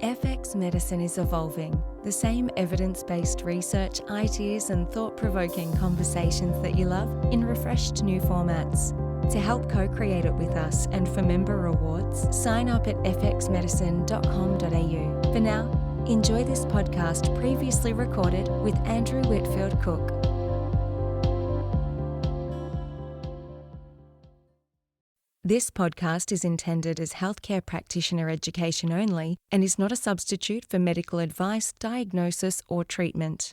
FX medicine is evolving. The same evidence-based research, ideas and thought-provoking conversations that you love in refreshed new formats. To help co-create it with us and for member rewards, sign up at fxmedicine.com.au. For now, enjoy this podcast previously recorded with Andrew Whitfield Cook. This podcast is intended as healthcare practitioner education only and is not a substitute for medical advice, diagnosis, or treatment.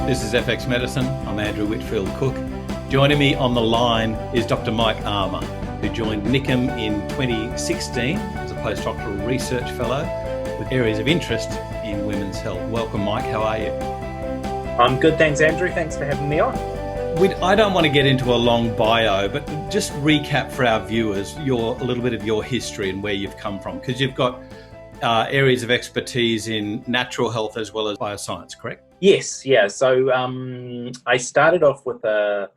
This is FX Medicine. I'm Andrew Whitfield Cook. Joining me on the line is Dr. Mike Armour, who joined NICM in 2016 as a postdoctoral research fellow with areas of interest in women's health. Welcome, Mike. How are you? I'm good, thanks, Andrew. Thanks for having me on. I don't want to get into a long bio, but just recap for our viewers a little bit of your history and where you've come from, because you've got areas of expertise in natural health as well as bioscience, correct? Yes, yeah. So I started off with a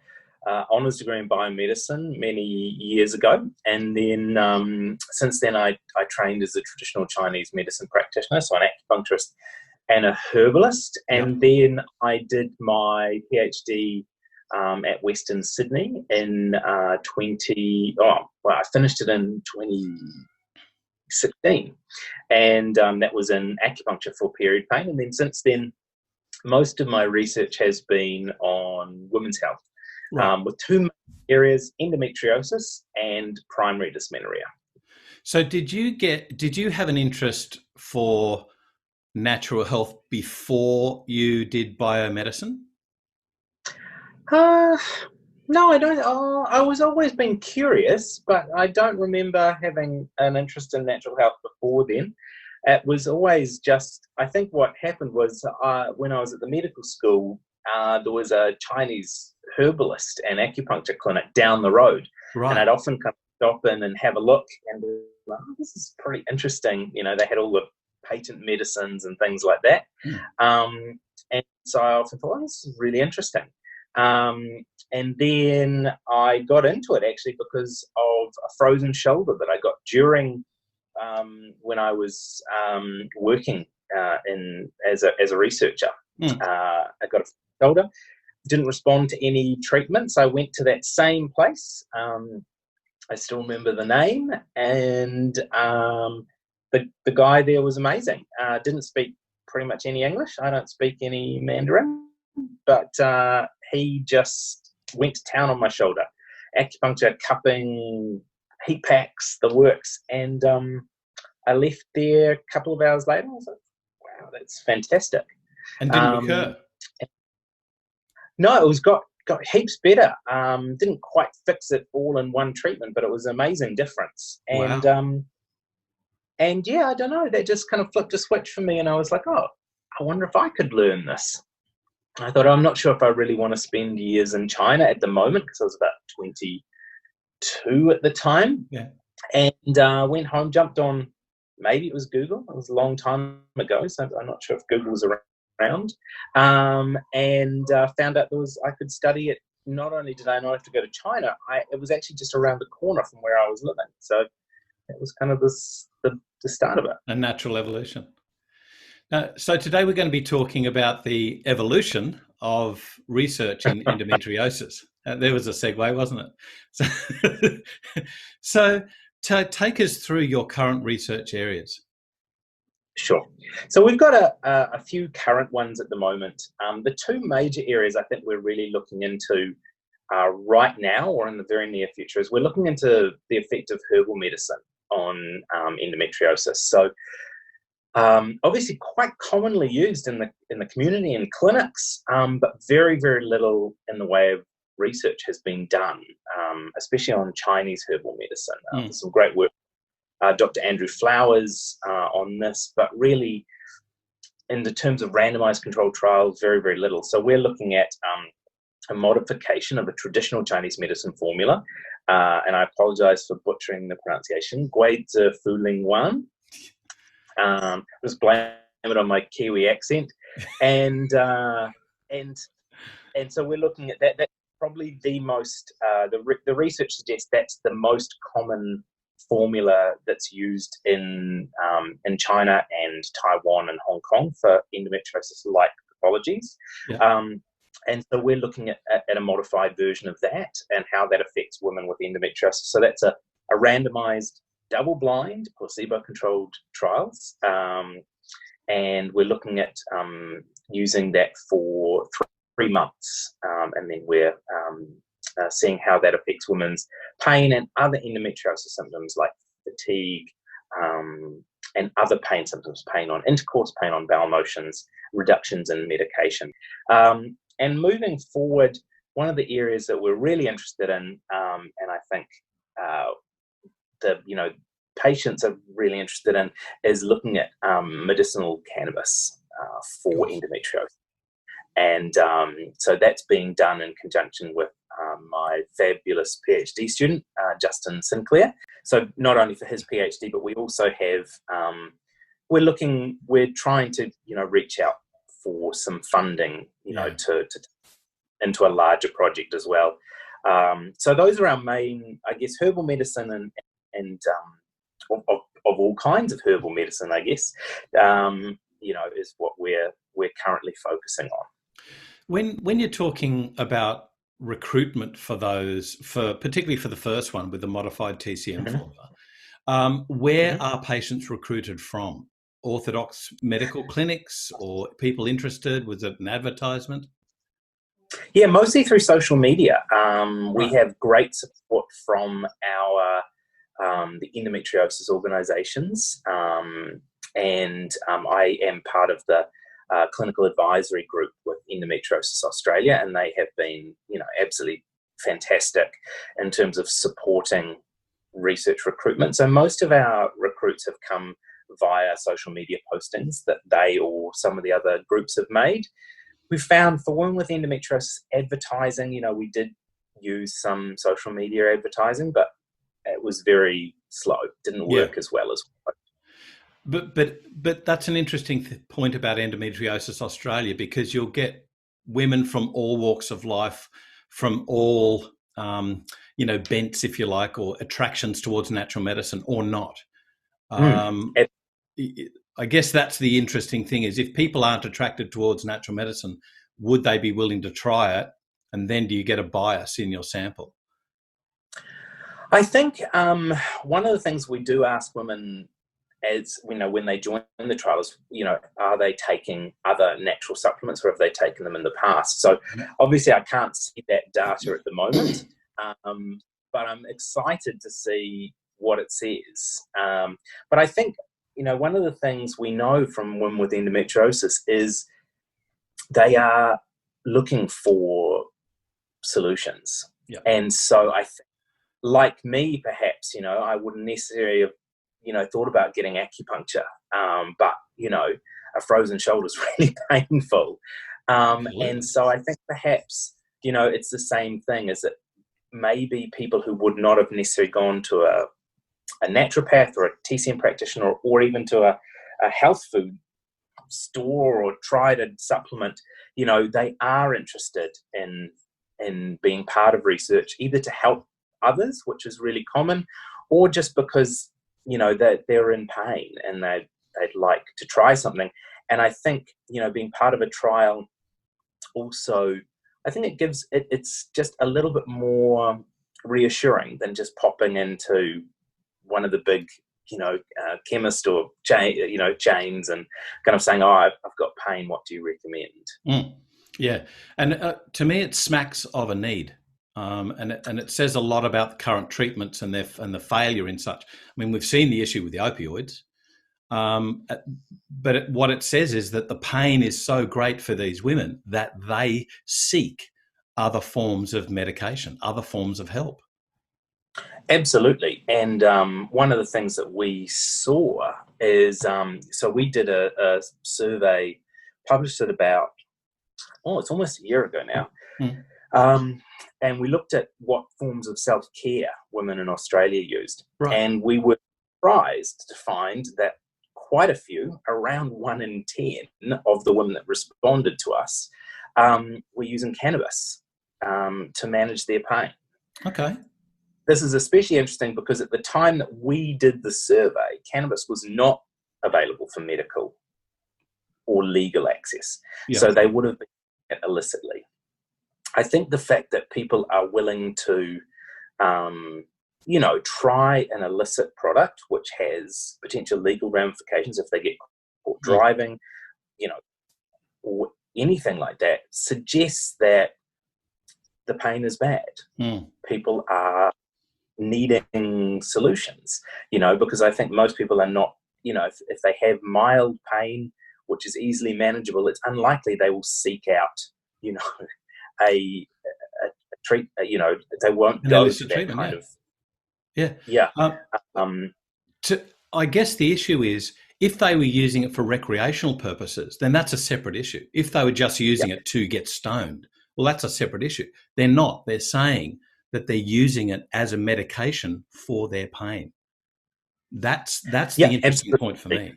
honours degree in biomedicine many years ago, and then since then I trained as a traditional Chinese medicine practitioner, so an acupuncturist and a herbalist, and then I did my PhD at Western Sydney in I finished it in 2016, and that was in acupuncture for period pain, and then since then most of my research has been on women's health, with two main areas: endometriosis and primary dysmenorrhea. So did you have an interest for natural health before you did biomedicine? No, I don't. I was always been curious, but I don't remember having an interest in natural health before then. It was always just, I think what happened was when I was at the medical school, there was a Chinese herbalist and acupuncture clinic down the road. Right. And I'd often come stop in and have a look and be like, oh, this is pretty interesting. You know, they had all the patent medicines and things like that. And so I often thought, oh, this is really interesting. And then I got into it actually because of a frozen shoulder that I got during when I was working as a researcher. I got a shoulder, didn't respond to any treatments. I went to that same place. I still remember the name, and the guy there was amazing. Didn't speak pretty much any English. I don't speak any Mandarin, but he just went to town on my shoulder. Acupuncture, cupping, heat packs, the works, and I left there a couple of hours later. I was like, wow, that's fantastic. And didn't recur? No, it was got heaps better. Didn't quite fix it all in one treatment, but it was an amazing difference. And wow. And yeah, I don't know, that just kind of flipped a switch for me, and I was like, oh, I wonder if I could learn this. I thought, I'm not sure if I really want to spend years in China at the moment, because I was about 22 at the time. Yeah. And went home, jumped on, maybe it was Google. It was a long time ago, so I'm not sure if Google was around. And found out I could study it. Not only did I not have to go to China, it was actually just around the corner from where I was living. So it was kind of the start of it. A natural evolution. So today we're going to be talking about the evolution of research in endometriosis. There was a segue, wasn't it? So to take us through your current research areas. Sure. So we've got a few current ones at the moment. The two major areas I think we're really looking into right now or in the very near future is we're looking into the effect of herbal medicine on endometriosis. So obviously quite commonly used in the community and clinics, but very, very little in the way of research has been done, especially on Chinese herbal medicine. There's some great work, Dr. Andrew Flowers on this, but really in the terms of randomized controlled trials, very, very little. So we're looking at a modification of a traditional Chinese medicine formula and I apologize for butchering the pronunciation, Guaidza Fuling Wan. Just blame it on my Kiwi accent. And so we're looking at that. That's probably the most, the research suggests that's the most common formula that's used in China and Taiwan and Hong Kong for endometriosis-like pathologies. Yeah. And so we're looking at a modified version of that and how that affects women with endometriosis. So that's a randomized, double-blind, placebo-controlled trials. And we're looking at using that for 3 months. And then we're seeing how that affects women's pain and other endometriosis symptoms like fatigue and other pain symptoms, pain on intercourse, pain on bowel motions, reductions in medication. And moving forward, one of the areas that we're really interested in, and I think patients are really interested in, is looking at medicinal cannabis for endometriosis. And so that's being done in conjunction with my fabulous PhD student, Justin Sinclair. So not only for his PhD, but we also have, we're trying to, reach out for some funding, to into a larger project as well. So those are our main, I guess, herbal medicine and of all kinds of herbal medicine, I guess, is what we're currently focusing on. When you're talking about recruitment for those, particularly for the first one with the modified TCM formula, where are patients recruited from? Orthodox medical clinics or people interested? Was it an advertisement? Yeah, mostly through social media. We have great support from our the endometriosis organisations, and I am part of the clinical advisory group with Endometriosis Australia, and they have been, absolutely fantastic in terms of supporting research recruitment. So most of our recruits have come via social media postings that they or some of the other groups have made. We found for women with endometriosis advertising, we did use some social media advertising, but it was very slow. Didn't work as well as. But that's an interesting point about Endometriosis Australia, because you'll get women from all walks of life, from all bents, if you like, or attractions towards natural medicine or not. I guess that's the interesting thing, is if people aren't attracted towards natural medicine, would they be willing to try it? And then do you get a bias in your sample? I think one of the things we do ask women, as when they join the trial, is, are they taking other natural supplements, or have they taken them in the past? So obviously I can't see that data at the moment, but I'm excited to see what it says. But I think, one of the things we know from women with endometriosis is they are looking for solutions. Yeah. And so I think, like me, perhaps, I wouldn't necessarily have, thought about getting acupuncture, but, a frozen shoulder is really painful. And so I think perhaps, it's the same thing, is that maybe people who would not have necessarily gone to a naturopath or a TCM practitioner, or even to a health food store or tried a supplement, they are interested in being part of research, either to help others, which is really common, or just because they're in pain and they'd like to try something. And I think being part of a trial also, I think it gives it's just a little bit more reassuring than just popping into one of the big chemist or chains and kind of saying, I've got pain, what do you recommend? Yeah, and to me it smacks of a need. And it says a lot about the current treatments and the failure in such. I mean, we've seen the issue with the opioids, but what it says is that the pain is so great for these women that they seek other forms of medication, other forms of help. Absolutely. And one of the things that we saw is, so we did a survey, published it about, it's almost a year ago now. And we looked at what forms of self-care women in Australia used. Right. And we were surprised to find that quite a few, around 1 in 10 of the women that responded to us, were using cannabis to manage their pain. Okay. This is especially interesting because at the time that we did the survey, cannabis was not available for medical or legal access. Yeah. So they would have been illicitly. I think the fact that people are willing to, try an illicit product, which has potential legal ramifications if they get caught driving, or anything like that, suggests that the pain is bad. People are needing solutions, because I think most people are not, if they have mild pain, which is easily manageable, it's unlikely they will seek out, a treat, they won't go to that kind of. Yeah. I guess the issue is if they were using it for recreational purposes, then that's a separate issue. If they were just using it to get stoned, well, that's a separate issue. They're not. They're saying that they're using it as a medication for their pain. That's the interesting point for me.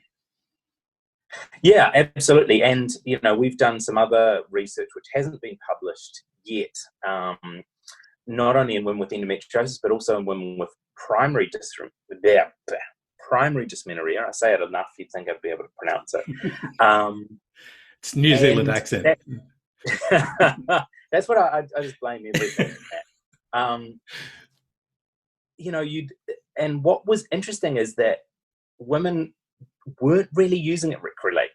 Yeah, absolutely. And, we've done some other research which hasn't been published yet, not only in women with endometriosis, but also in women with primary dysmenorrhea. I say it enough, you'd think I'd be able to pronounce it. It's New Zealand accent. That's what I just blame everything on that. And what was interesting is that women weren't really using it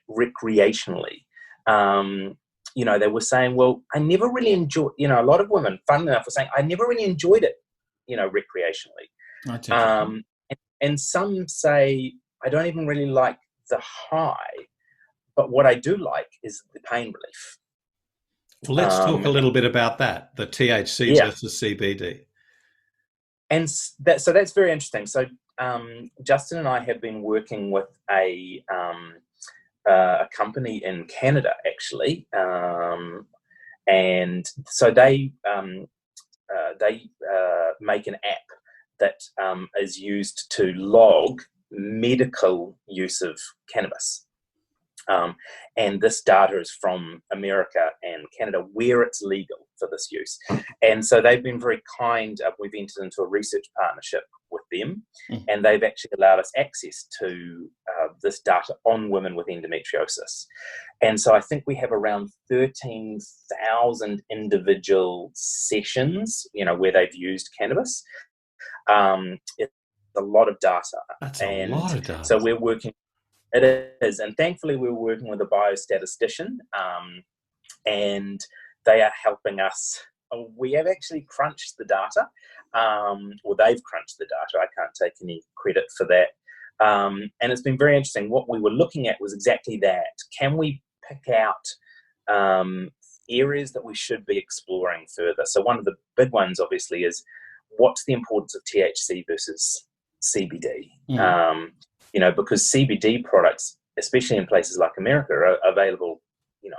recreationally. They were saying, well, I never really enjoyed, a lot of women, funnily enough, were saying, I never really enjoyed it, recreationally. And some say, I don't even really like the high, but what I do like is the pain relief. Well, let's talk a little bit about that, the THC versus CBD. And so that's very interesting. So Justin and I have been working with a company in Canada, actually, and so they make an app that is used to log medical use of cannabis. And this data is from America and Canada, where it's legal for this use. And so they've been very kind. We've entered into a research partnership with them, and they've actually allowed us access to this data on women with endometriosis. And so I think we have around 13,000 individual sessions, where they've used cannabis. It's a lot of data. That's a lot of data. So we're working. It is, and thankfully we're working with a biostatistician, and they are helping us. We have actually crunched the data, or they've crunched the data. I can't take any credit for that. And it's been very interesting. What we were looking at was exactly that. Can we pick out areas that we should be exploring further? So one of the big ones, obviously, is what's the importance of THC versus CBD? Because CBD products, especially in places like America, are available,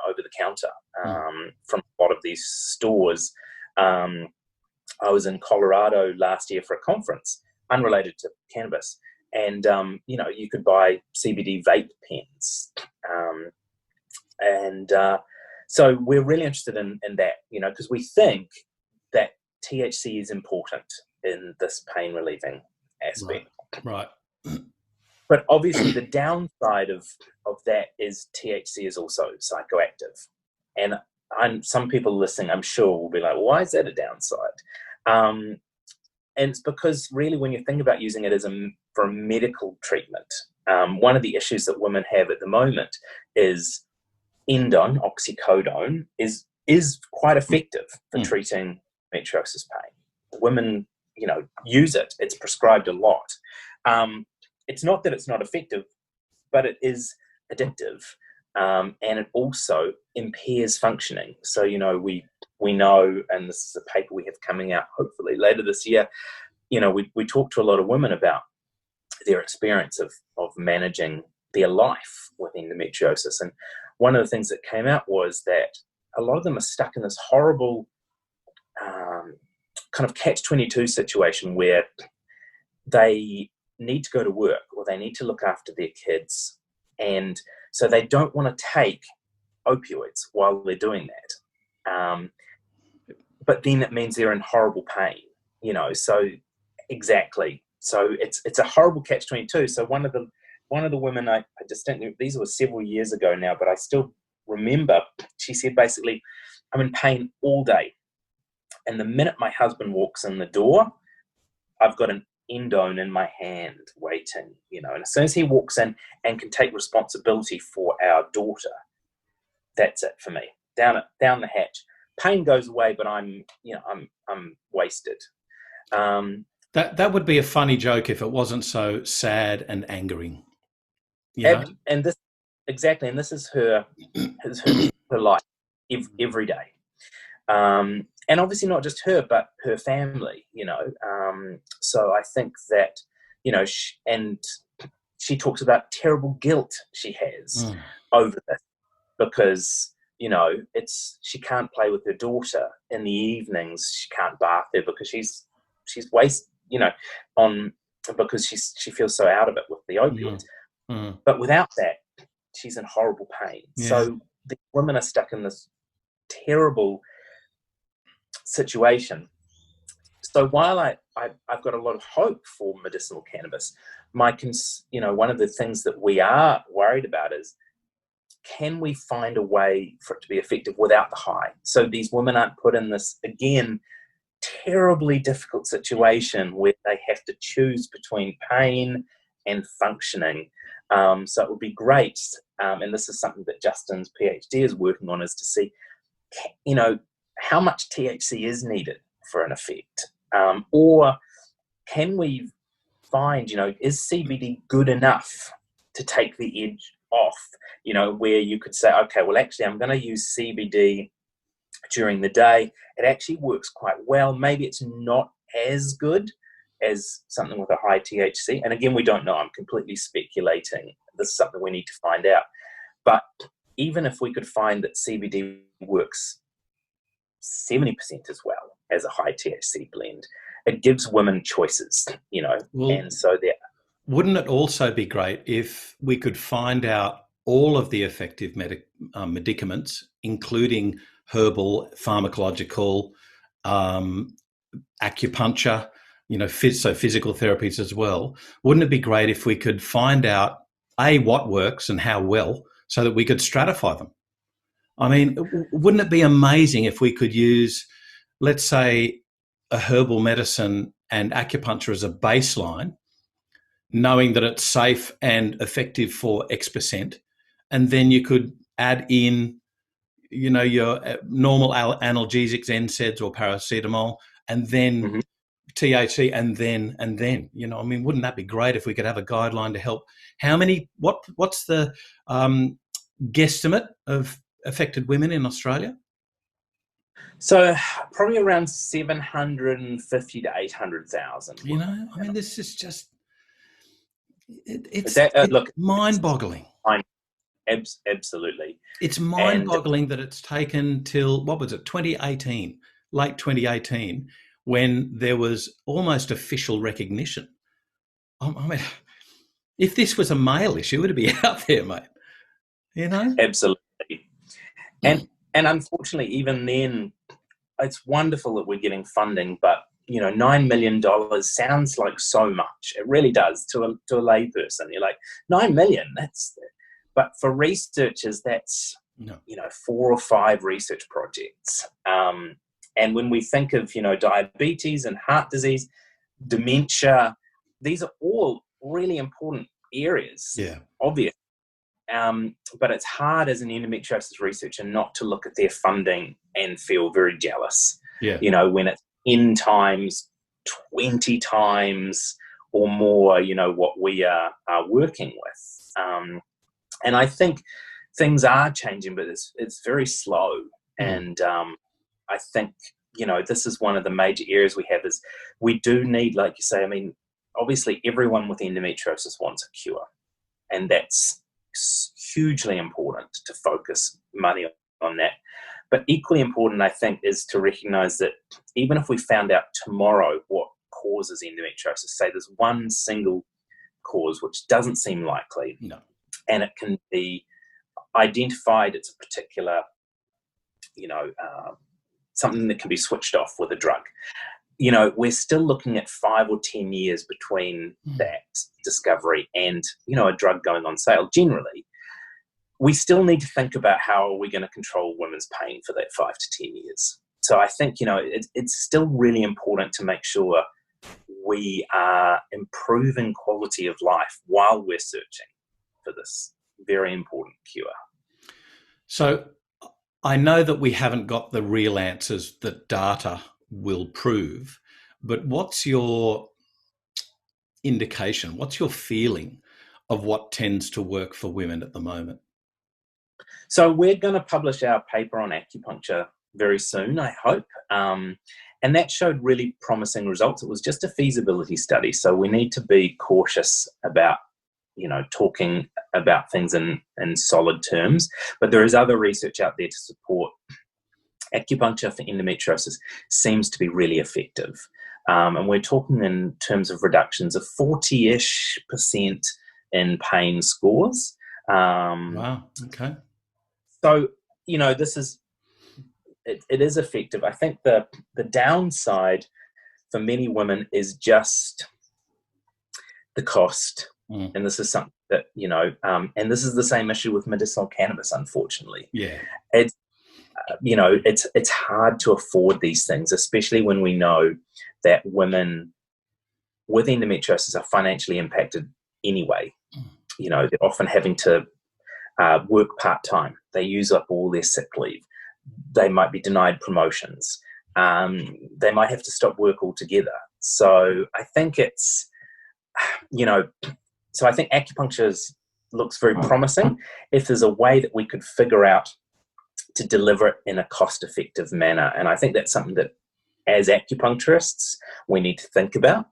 over the counter from a lot of these stores. I was in Colorado last year for a conference unrelated to cannabis, and you could buy CBD vape pens, so we're really interested in that, because we think that THC is important in this pain relieving aspect. Right. But obviously the downside of that is THC is also psychoactive. And some people listening, I'm sure, will be like, why is that a downside? And it's because really when you think about using it for a medical treatment, one of the issues that women have at the moment is oxycodone is quite effective for treating endometriosis pain. Women, use it. It's prescribed a lot. It's not that it's not effective, but it is addictive, and it also impairs functioning. So, we know, and this is a paper we have coming out hopefully later this year, we talk to a lot of women about their experience of managing their life with endometriosis. And one of the things that came out was that a lot of them are stuck in this horrible kind of catch-22 situation where they need to go to work or they need to look after their kids, and so they don't want to take opioids while they're doing that. But then it means they're in horrible pain, so exactly. So it's a horrible catch-22. So one of the women I distinctly, these were several years ago now, but I still remember, she said basically, I'm in pain all day. And the minute my husband walks in the door, I've got an endone in my hand waiting, and as soon as he walks in and can take responsibility for our daughter, that's it for me. Down the hatch. Pain goes away, but I'm wasted. That would be a funny joke if it wasn't so sad and angering. And this exactly, and this is her life every day. And obviously not just her, but her family. So I think that she talks about terrible guilt she has over this because she can't play with her daughter in the evenings. She can't bath her because she's wasted, because she feels so out of it with the opioids. But without that, she's in horrible pain. Yeah. So the women are stuck in this terrible situation. So while I've got a lot of hope for medicinal cannabis, one of the things that we are worried about is, can we find a way for it to be effective without the high? So these women aren't put in this, again, terribly difficult situation where they have to choose between pain and functioning. So it would be great, and this is something that Justin's PhD is working on, is to see, how much THC is needed for an effect, or can we find, is CBD good enough to take the edge off, where you could say, okay, well, actually, I'm going to use CBD during the day. It actually works quite well. Maybe it's not as good as something with a high THC. And again, we don't know. I'm completely speculating. This is something we need to find out. But even if we could find that CBD works 70% as well as a high THC blend, it gives women choices, and so there. Wouldn't it also be great if we could find out all of the effective medicaments, including herbal, pharmacological, acupuncture, so physical therapies as well? Wouldn't it be great if we could find out, A, what works and how well, so that we could stratify them? I mean, wouldn't it be amazing if we could use, let's say, a herbal medicine and acupuncture as a baseline, knowing that it's safe and effective for X%, and then you could add in, your normal analgesics, NSAIDs or paracetamol, and then THC, and then, wouldn't that be great if we could have a guideline to help? What's the guesstimate of affected women in Australia? So probably around 750 to 800,000. This is just, it's mind-boggling. Absolutely. It's mind-boggling that it's taken till, 2018, late 2018, when there was almost official recognition. If this was a male issue, it would be out there, mate. Absolutely. And unfortunately, even then, it's wonderful that we're getting funding, but $9 million sounds like so much. It really does to a layperson. You're like, 9 million. But for researchers, that's 4 or 5 research projects. And when we think of diabetes and heart disease, dementia, these are all really important areas. Yeah, obviously. But it's hard as an endometriosis researcher not to look at their funding and feel very jealous. Yeah. When it's 10 times, 20 times or more, what we are working with. And I think things are changing, but it's very slow. And I think, this is one of the major areas we have is we do need, like you say, obviously everyone with endometriosis wants a cure. And that's hugely important to focus money on that. But equally important, I think, is to recognize that even if we found out tomorrow what causes endometriosis, say there's one single cause, which doesn't seem likely, No. and it can be identified, it's a particular, something that can be switched off with a drug. We're still looking at 5 or 10 years between that discovery and, a drug going on sale. Generally, we still need to think about how are we going to control women's pain for that 5 to 10 years. So I think, it's still really important to make sure we are improving quality of life while we're searching for this very important cure. So I know that we haven't got the real answers that data will prove, but what's your indication? What's your feeling of what tends to work for women at the moment? So we're going to publish our paper on acupuncture very soon, I hope. And that showed really promising results. It was just a feasibility study, so we need to be cautious about, talking about things in solid terms. But there is other research out there to support acupuncture for endometriosis seems to be really effective. And we're talking in terms of reductions of 40-ish% in pain scores. Wow, okay. So, this is, it is effective. I think the downside for many women is just the cost. And this is something that, and this is the same issue with medicinal cannabis, unfortunately. Yeah. It's, it's hard to afford these things, especially when we know that women with endometriosis are financially impacted anyway. They're often having to work part-time. They use up all their sick leave. They might be denied promotions. They might have to stop work altogether. So I think it's, so I think acupuncture looks very promising. If there's a way that we could figure out to deliver it in a cost-effective manner, and I think that's something that, as acupuncturists, we need to think about.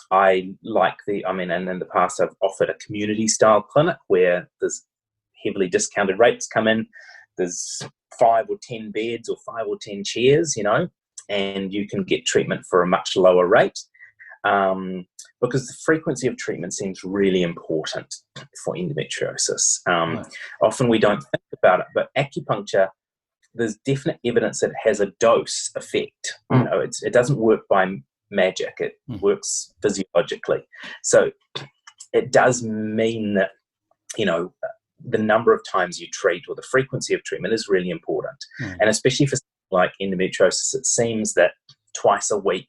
I like and in the past I've offered a community-style clinic where there's heavily discounted rates come in. There's 5 or 10 beds or 5 or 10 chairs, and you can get treatment for a much lower rate. Because the frequency of treatment seems really important for endometriosis. Often we don't think about it, but acupuncture, there's definite evidence that it has a dose effect. It doesn't work by magic. It works physiologically. So it does mean that, the number of times you treat or the frequency of treatment is really important. And especially for something like endometriosis, it seems that twice a week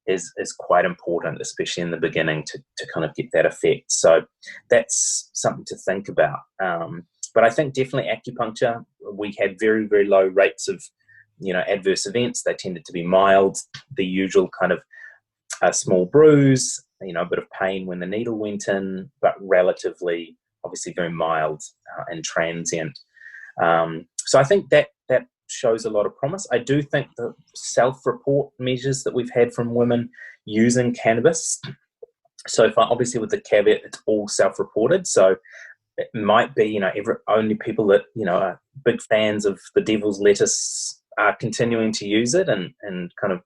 is quite important, especially in the beginning, to kind of get that effect. So that's something to think about. But I think definitely acupuncture, we had very, very low rates of, adverse events. They tended to be mild, the usual kind of a small bruise, a bit of pain when the needle went in, but relatively, obviously very mild and transient. So I think that shows a lot of promise. I do think the self-report measures that we've had from women using cannabis, so far, obviously with the caveat, it's all self-reported. So it might be, only people that, are big fans of the devil's lettuce are continuing to use it and kind of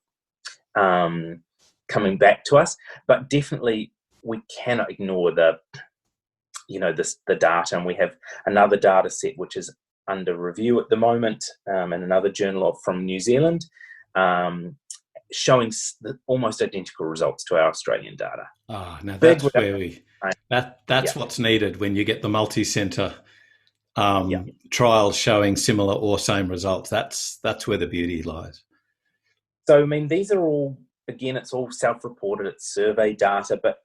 coming back to us. But definitely we cannot ignore the data, and we have another data set which is under review at the moment in another journal from New Zealand, showing almost identical results to our Australian data. Now that's where that's what's needed when you get the multi-centre trials showing similar or same results. That's where the beauty lies. So these are all, again, it's all self-reported, it's survey data, but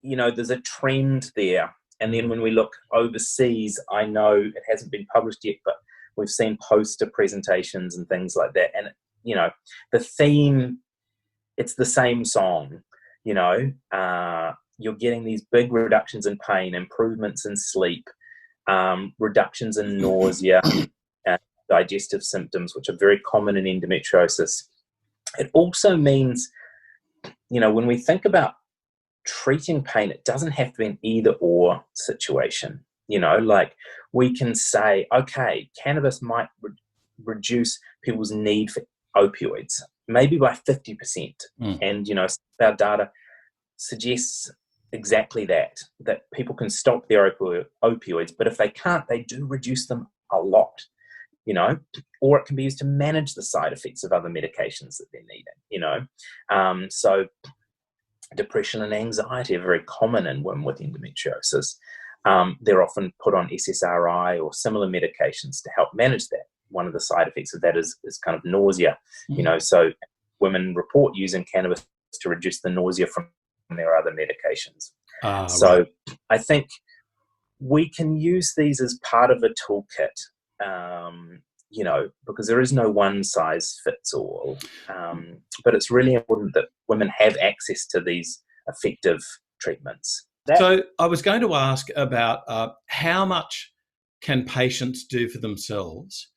there's a trend there. And then when we look overseas, I know it hasn't been published yet, but we've seen poster presentations and things like that. And, the theme, it's the same song, you're getting these big reductions in pain, improvements in sleep, reductions in nausea, and digestive symptoms, which are very common in endometriosis. It also means, when we think about treating pain, it doesn't have to be an either or situation. like we can say, okay, cannabis might reduce people's need for opioids, maybe by 50%. And, our data suggests exactly that people can stop their opioids, but if they can't, they do reduce them a lot, or it can be used to manage the side effects of other medications that they're needing, so depression and anxiety are very common in women with endometriosis. They're often put on SSRI or similar medications to help manage that. One of the side effects of that is kind of nausea, so women report using cannabis to reduce the nausea from their other medications. Right. I think we can use these as part of a toolkit, because there is no one size fits all. But it's really important that women have access to these effective treatments. So I was going to ask about how much can patients do for themselves,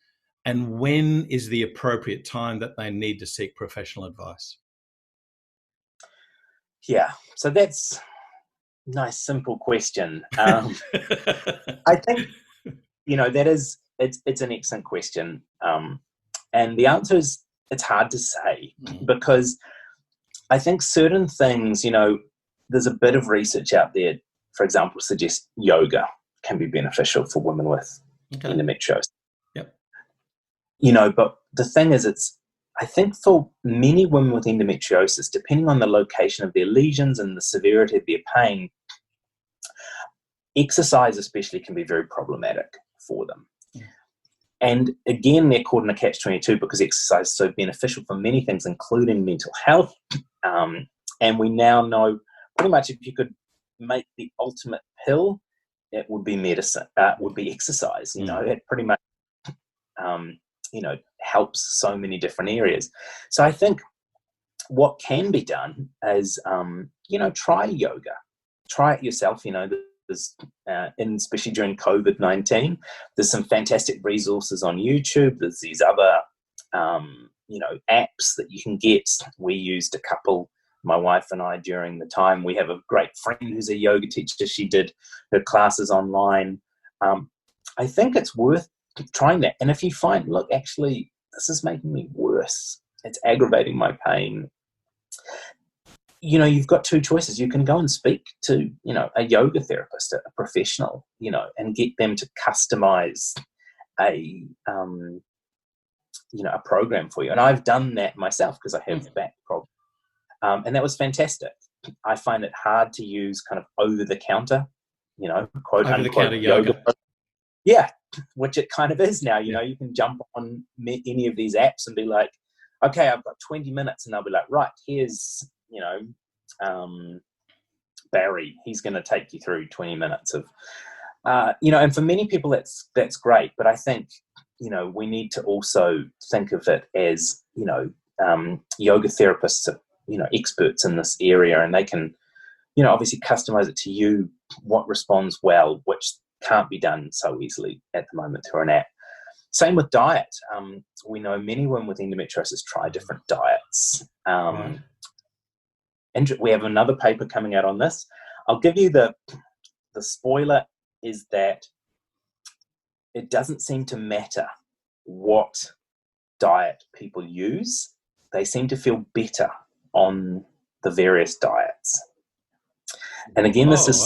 and when is the appropriate time that they need to seek professional advice? Yeah, so that's a nice, simple question. I think, it's an excellent question. And the answer is, it's hard to say, because I think certain things, there's a bit of research out there, for example, suggests yoga can be beneficial for women with endometriosis. Yep. But the thing is, I think for many women with endometriosis, depending on the location of their lesions and the severity of their pain, exercise especially can be very problematic for them. And again, they're caught in a catch-22 because exercise is so beneficial for many things, including mental health. And we now know pretty much if you could make the ultimate pill, it would be medicine, would be exercise. It pretty much, helps so many different areas. So I think what can be done is, try yoga. Try it yourself. There's, especially during COVID-19, there's some fantastic resources on YouTube. There's these other, apps that you can get. We used a couple, my wife and I, during the time. We have a great friend who's a yoga teacher. She did her classes online. I think it's worth trying that. And if you find, look, actually, this is making me worse, it's aggravating my pain, you've got two choices. You can go and speak to, a yoga therapist, a professional, and get them to customize a program for you. And I've done that myself because I have back problems. And that was fantastic. I find it hard to use kind of over-the-counter, quote unquote yoga. Yeah, which it kind of is now. You can jump on any of these apps and be like, okay, I've got 20 minutes, and they'll be like, right, here's, Barry, he's going to take you through 20 minutes of, and for many people that's great. But I think, we need to also think of it as, yoga therapists are, experts in this area, and they can, obviously customize it to you, what responds well, which can't be done so easily at the moment through an app. Same with diet. We know many women with endometriosis try different diets. Right. And we have another paper coming out on this. I'll give you the spoiler is that it doesn't seem to matter what diet people use. They seem to feel better on the various diets. And again, this is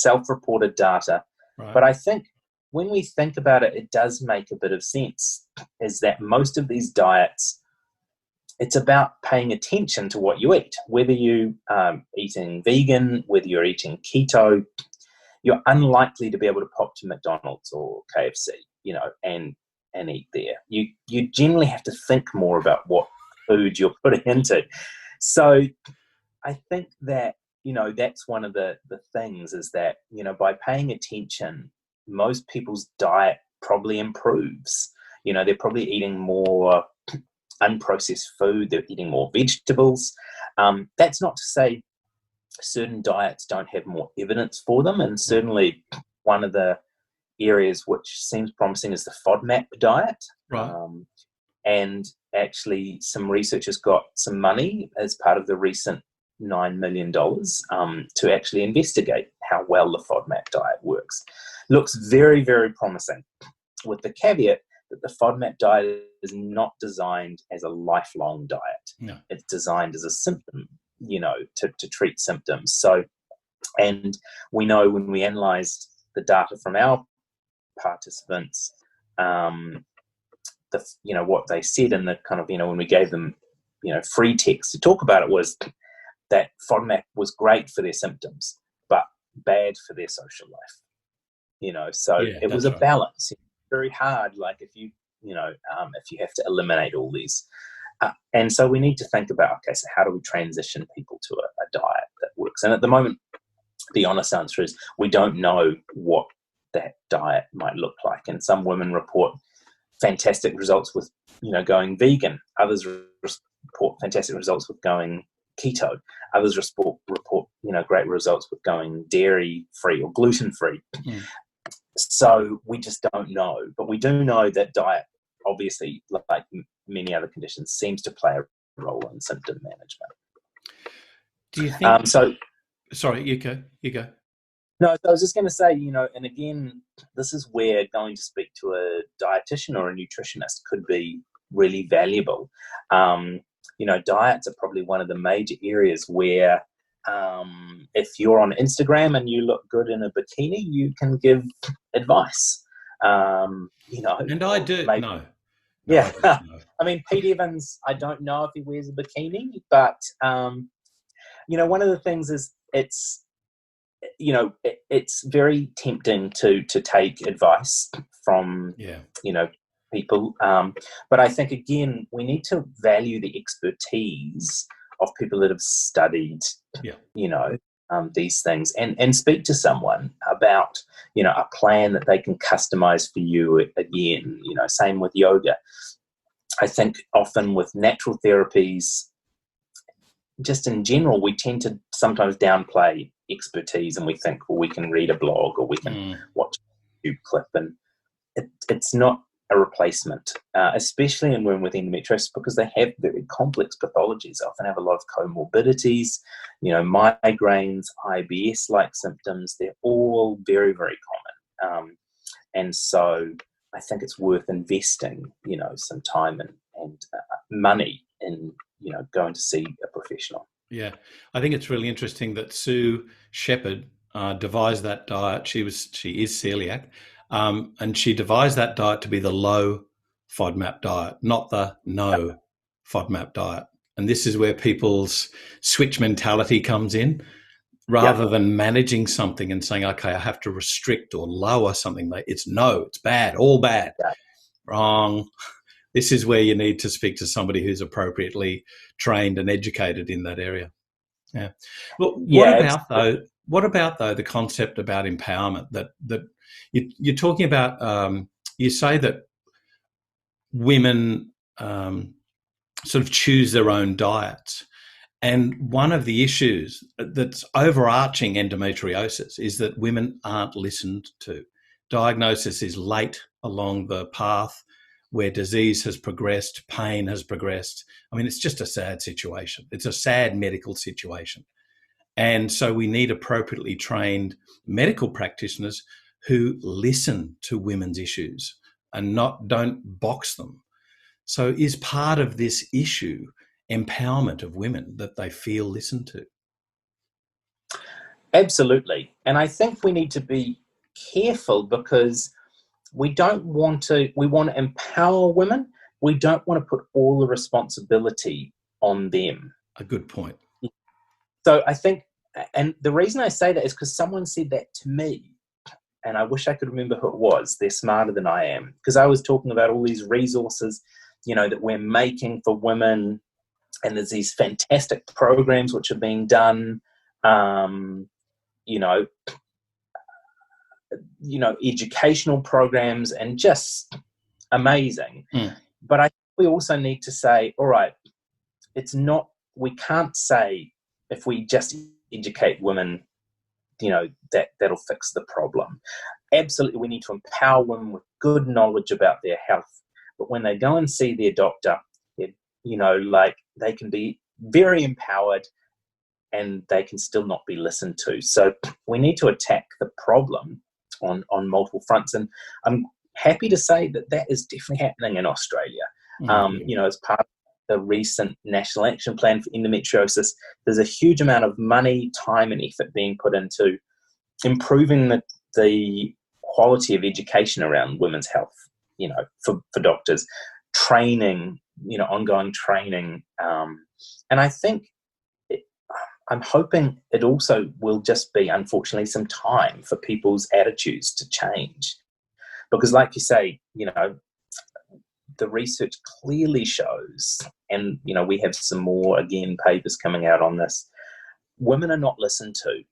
self-reported data. Right. But I think when we think about it, it does make a bit of sense, is that most of these diets, it's about paying attention to what you eat, whether you eating vegan, whether you're eating keto. You're unlikely to be able to pop to McDonald's or KFC, and eat there. You generally have to think more about what food you're putting into. So I think that, that's one of the things is that, by paying attention, most people's diet probably improves. They're probably eating more unprocessed food, they're eating more vegetables. That's not to say certain diets don't have more evidence for them, and certainly one of the areas which seems promising is the FODMAP diet. Right. And actually some researchers got some money as part of the recent $9 million to actually investigate how well the FODMAP diet works. Looks very, very promising, with the caveat that the FODMAP diet is not designed as a lifelong diet. No. It's designed as a symptom, to treat symptoms. So, and we know when we analysed the data from our participants, what they said in the kind of, when we gave them, free text to talk about it, was that FODMAP was great for their symptoms, but bad for their social life. So it was a balance. Very hard, like if you have to eliminate all these. And so we need to think about, okay, so how do we transition people to a diet that works? And at the moment, the honest answer is we don't know what that diet might look like. And some women report fantastic results with, going vegan. Others report fantastic results with going keto. Others report great results with going dairy-free or gluten-free. Mm. So we just don't know. But we do know that diet, obviously, like many other conditions, seems to play a role in symptom management. Do you think... Sorry, you go. No, I was just going to say, and again, this is where going to speak to a dietitian or a nutritionist could be really valuable. Diets are probably one of the major areas where if you're on Instagram and you look good in a bikini, you can give advice. And I do. Maybe, no. Yeah. No. I mean, Pete Evans, I don't know if he wears a bikini, but, one of the things is it's very tempting to take advice from, people. But I think, again, we need to value the expertise of people that have studied, these things and speak to someone about, a plan that they can customize for you. Again, same with yoga. I think often with natural therapies, just in general, we tend to sometimes downplay expertise, and we think, well, we can read a blog or we can watch a YouTube clip, and it's not a replacement, especially in women with endometriosis, because they have very complex pathologies. They often have a lot of comorbidities, migraines, IBS-like symptoms. They're all very, very common. And so I think it's worth investing, some time and money in, going to see a professional. Yeah, I think it's really interesting that Sue Shepherd devised that diet. She is celiac, and she devised that diet to be the low FODMAP diet, not the no FODMAP diet. And this is where people's switch mentality comes in. Rather than managing something and saying, okay, I have to restrict or lower something, it's bad, all bad. Yeah. Wrong. This is where you need to speak to somebody who's appropriately trained and educated in that area. Yeah. Well, what about though the concept about empowerment that you're talking about? You say that women sort of choose their own diets. And one of the issues that's overarching endometriosis is that women aren't listened to. Diagnosis is late along the path where disease has progressed, pain has progressed. I mean, it's just a sad situation. It's a sad medical situation. And so we need appropriately trained medical practitioners who listen to women's issues and don't box them. So is part of this issue empowerment of women, that they feel listened to? Absolutely. And I think we need to be careful, because we want to empower women. We don't want to put all the responsibility on them. A good point. So I think, and the reason I say that is because someone said that to me, and I wish I could remember who it was. They're smarter than I am, because I was talking about all these resources, that we're making for women. And there's these fantastic programs which are being done, educational programs, and just amazing. But I think we also need to say, all right, we can't say if we just educate women, that'll fix the problem. Absolutely, we need to empower women with good knowledge about their health. But when they go and see their doctor, they can be very empowered and they can still not be listened to. So we need to attack the problem on multiple fronts. And I'm happy to say that that is definitely happening in Australia. As part of the recent National Action Plan for Endometriosis, there's a huge amount of money, time and effort being put into improving the quality of education around women's health, for doctors, training, ongoing training. And I think I'm hoping it also will just be, unfortunately, some time for people's attitudes to change. Because like you say, the research clearly shows, and, we have some more, again, papers coming out on this, women are not listened to,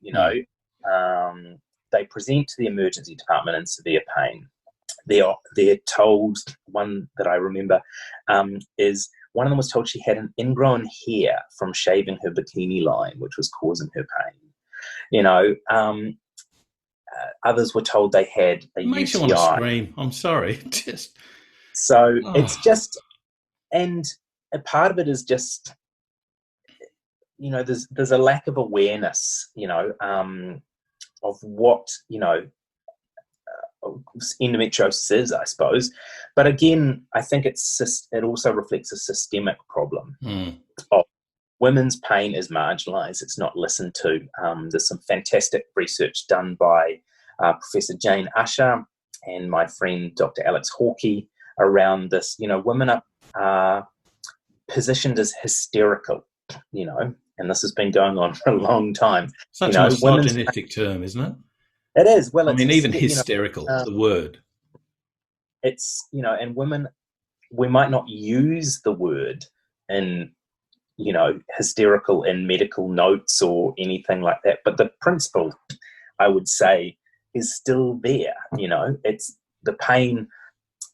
they present to the emergency department in severe pain. They're told, one that I remember is one of them was told she had an ingrown hair from shaving her bikini line, which was causing her pain. Others were told they had a UTI. Makes you want to scream. I'm sorry. It's just, and a part of it is just, there's a lack of awareness, of what, endometriosis is, I suppose. But again, I think it also reflects a systemic problem. Of women's pain is marginalised. It's not listened to. There's some fantastic research done by Professor Jane Usher and my friend Dr. Alex Hawkey around this. Women are positioned as hysterical, and this has been going on for a long time. Such a misogynistic term, isn't it? It is. Well, even hysterical, the word. It's, and women, we might not use the word in, hysterical in medical notes or anything like that, but the principle, I would say, is still there. It's the pain,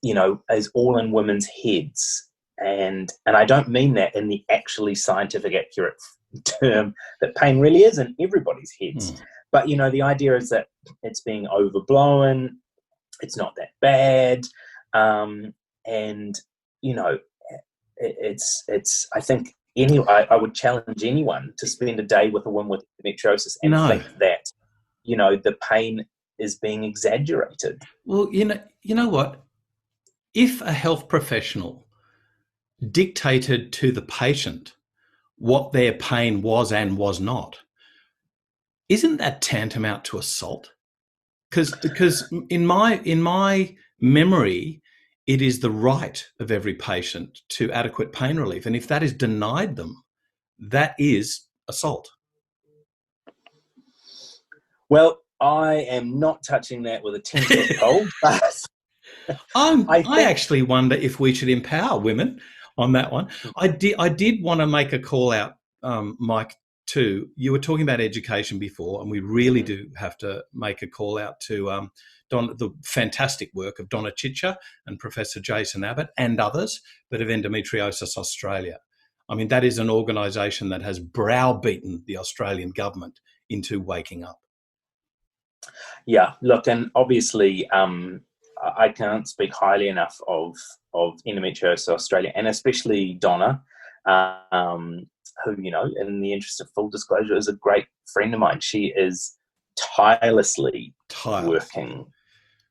is all in women's heads. And I don't mean that in the actually scientific accurate term that pain really is in everybody's heads. But, the idea is that it's being overblown, it's not that bad, and, it's I think, I would challenge anyone to spend a day with a woman with endometriosis and think that, the pain is being exaggerated. Well, you know what? If a health professional dictated to the patient what their pain was and was not, isn't that tantamount to assault? Because in my memory, it is the right of every patient to adequate pain relief, and if that is denied them, that is assault. Well, I am not touching that with a 10-foot pole, but I actually wonder if we should empower women on that one. I did want to make a call out, Mike, too. You were talking about education before, and we really do have to make a call out to the fantastic work of Donna Chicha and Professor Jason Abbott and others, but of Endometriosis Australia. I mean, that is an organisation that has browbeaten the Australian government into waking up. Yeah, look, and obviously I can't speak highly enough of Endometriosis Australia, and especially Donna, who, in the interest of full disclosure, is a great friend of mine. She is tirelessly working,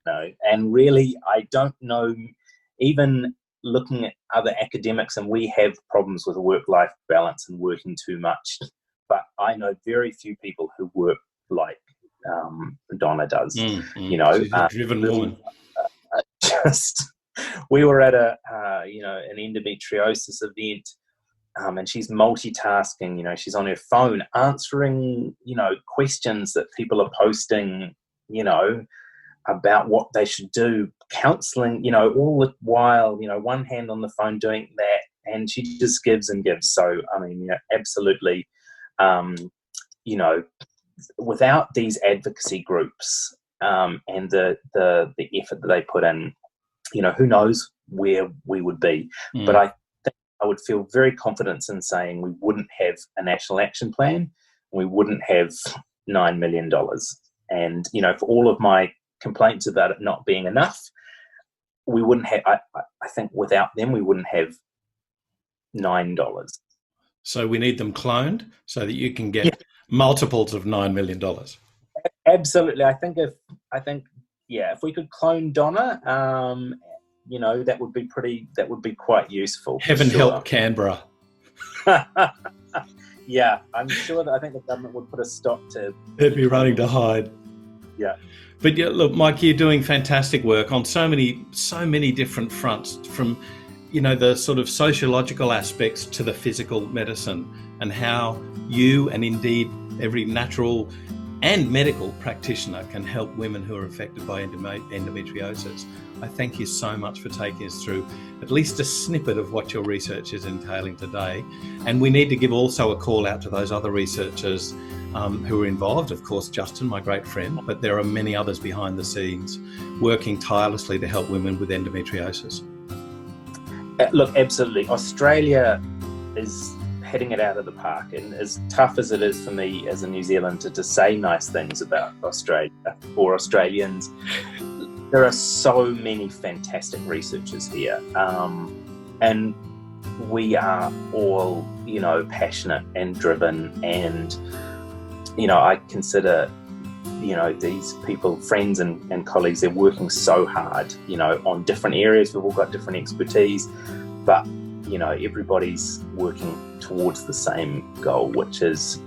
and really, I don't know, even looking at other academics, and we have problems with work-life balance and working too much, but I know very few people who work like Donna does. She's a driven woman. We were at an endometriosis event, and she's multitasking. She's on her phone answering questions that people are posting about what they should do, counseling, all the while, one hand on the phone doing that, and she just gives and gives. So I mean, absolutely, without these advocacy groups and the effort that they put in, who knows where we would be. But I think I would feel very confident in saying we wouldn't have a national action plan, we wouldn't have $9 million. And, for all of my complaints about it not being enough, we wouldn't have, I think without them, we wouldn't have $9. So we need them cloned so that you can get multiples of $9 million. Absolutely. I think if we could clone Donna, that would be quite useful. Heaven help Canberra. Yeah, I'm sure that I think the government would put a stop to. They'd be running to hide. Yeah. But yeah, look, Mike, you're doing fantastic work on so many different fronts, from the sort of sociological aspects to the physical medicine, and how you and indeed every natural and medical practitioner can help women who are affected by endometriosis. I thank you so much for taking us through at least a snippet of what your research is entailing today. And we need to give also a call out to those other researchers who are involved. Of course, Justin, my great friend, but there are many others behind the scenes working tirelessly to help women with endometriosis. Look, absolutely. Australia is hitting it out of the park, and as tough as it is for me as a New Zealander to say nice things about Australia or Australians, there are so many fantastic researchers here, and we are all passionate and driven, and I consider these people friends and colleagues. They're working so hard on different areas. We've all got different expertise, but everybody's working towards the same goal, which is,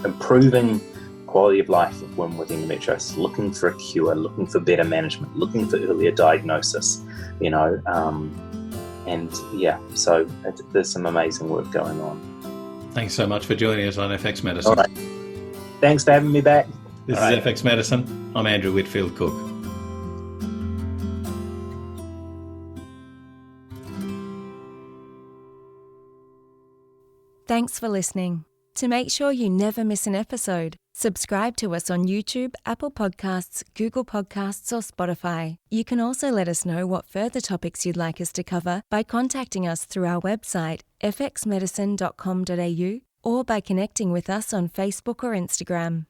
improving quality of life of women with endometriosis, looking for a cure, looking for better management, looking for earlier diagnosis, so there's some amazing work going on. Thanks so much for joining us on FX Medicine. All right. Thanks for having me back. This is FX Medicine. I'm Andrew Whitfield Cook. Thanks for listening. To make sure you never miss an episode, subscribe to us on YouTube, Apple Podcasts, Google Podcasts, or Spotify. You can also let us know what further topics you'd like us to cover by contacting us through our website, fxmedicine.com.au, or by connecting with us on Facebook or Instagram.